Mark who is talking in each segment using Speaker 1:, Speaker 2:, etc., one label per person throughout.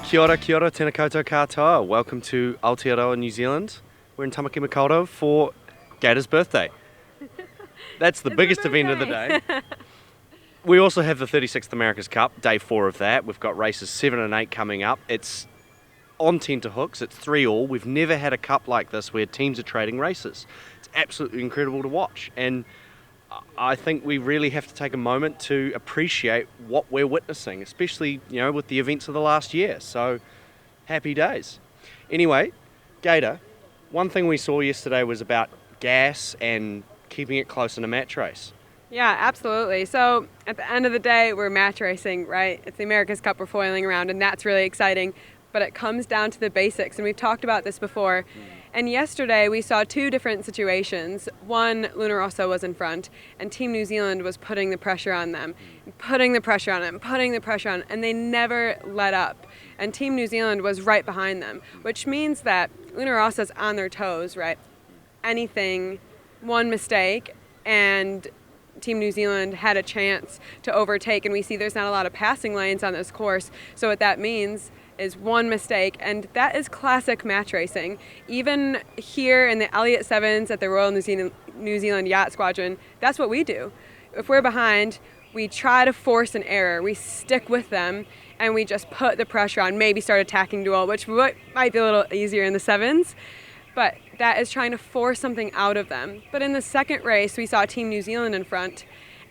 Speaker 1: Kia ora, tēnā koutou katoa. Welcome to Aotearoa, New Zealand. We're in Tamaki Makaurau for Gator's birthday. That's the biggest event of the day. We also have the 36th America's Cup, day 4 of that. We've got races 7 and 8 coming up. It's on tenterhooks, it's 3-all. We've never had a cup like this where teams are trading races. It's absolutely incredible to watch. And I think we really have to take a moment to appreciate what we're witnessing, especially, with the events of the last year. So, happy days. Anyway, Gator, one thing we saw yesterday was about gas and keeping it close in a match race.
Speaker 2: Yeah, absolutely. So, at the end of the day, we're match racing, right? It's the America's Cup we're foiling around, and that's really exciting. But it comes down to the basics, and we've talked about this before. And yesterday we saw 2 different situations. One, Luna Rossa was in front, and Team New Zealand was putting the pressure on them, putting the pressure on them, and they never let up. And Team New Zealand was right behind them, which means that Luna Rossa's on their toes, right? Anything, one mistake, and Team New Zealand had a chance to overtake, and we see there's not a lot of passing lanes on this course, so what that means is one mistake, and that is classic match racing. Even here in the Elliott Sevens at the Royal New Zealand Yacht Squadron, that's what we do. If we're behind, we try to force an error. We stick with them, and we just put the pressure on, maybe start attacking duel, which might be a little easier in the sevens, but that is trying to force something out of them. But in the second race, we saw Team New Zealand in front,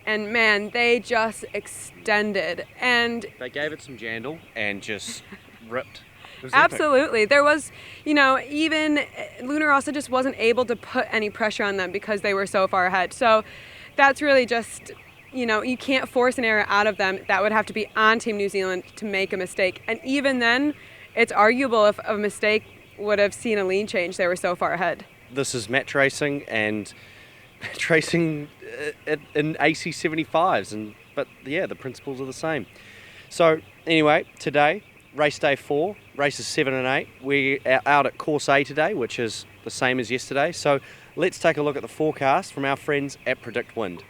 Speaker 2: and man, they just extended. And
Speaker 1: they gave it some jandal and just ripped.
Speaker 2: Absolutely. There was, even Luna Rossa just wasn't able to put any pressure on them because they were so far ahead. So that's really just, you can't force an error out of them. That would have to be on Team New Zealand to make a mistake. And even then, it's arguable if a mistake would have seen a lead change. They were so far ahead.
Speaker 1: This is match racing, and match racing in AC 75s, but the principles are the same. So anyway, today, race day 4, races 7 and 8. We're out at course A today, which is the same as yesterday. So let's take a look at the forecast from our friends at Predict Wind.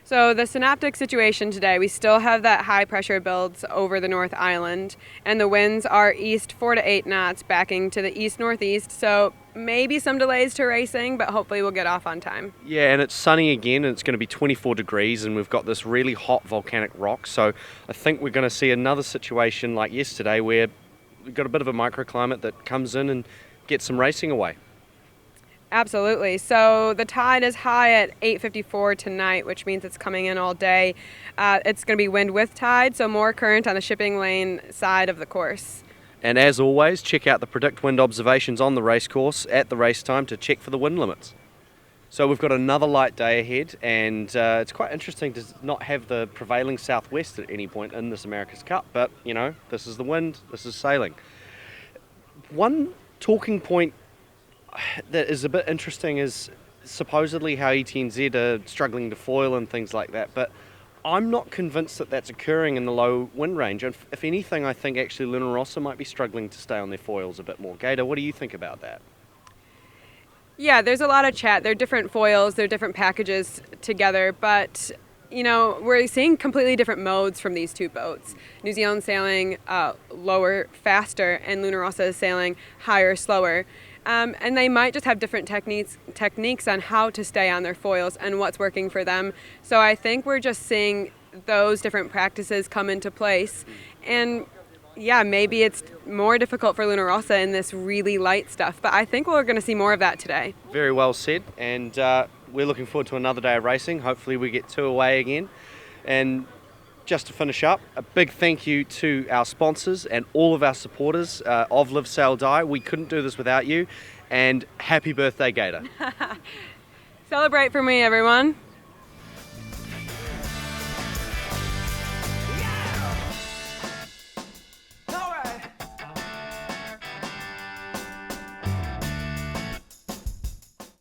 Speaker 2: So the synaptic situation today, we still have that high pressure builds over the North Island, and the winds are east 4 to 8 knots backing to the east-northeast, so maybe some delays to racing, but hopefully we'll get off on time.
Speaker 1: Yeah, and it's sunny again, and it's going to be 24 degrees, and we've got this really hot volcanic rock, so I think we're going to see another situation like yesterday where we've got a bit of a microclimate that comes in and gets some racing away.
Speaker 2: Absolutely. So the tide is high at 8:54 tonight, which means it's coming in all day. It's going to be wind with tide, so more current on the shipping lane side of the course.
Speaker 1: And as always, check out the Predict Wind observations on the racecourse at the race time to check for the wind limits. So we've got another light day ahead, and it's quite interesting to not have the prevailing southwest at any point in this America's Cup, but, this is the wind, this is sailing. One talking point that is a bit interesting is supposedly how ETNZ are struggling to foil and things like that, but I'm not convinced that that's occurring in the low wind range. And if anything, I think actually Luna Rossa might be struggling to stay on their foils a bit more. Gator, what do you think about that?
Speaker 2: Yeah, there's a lot of chat. They're different foils, they're different packages together, but we're seeing completely different modes from these 2 boats. New Zealand sailing lower, faster, and Luna Rossa is sailing higher, slower. And they might just have different techniques on how to stay on their foils and what's working for them. So I think we're just seeing those different practices come into place. And yeah, maybe it's more difficult for Luna Rossa in this really light stuff, but I think we're going to see more of that today.
Speaker 1: Very well said, and we're looking forward to another day of racing. Hopefully we get 2 away again. And just to finish up, a big thank you to our sponsors and all of our supporters of Live Sail Die. We couldn't do this without you, and happy birthday, Gator.
Speaker 2: Celebrate for me, everyone.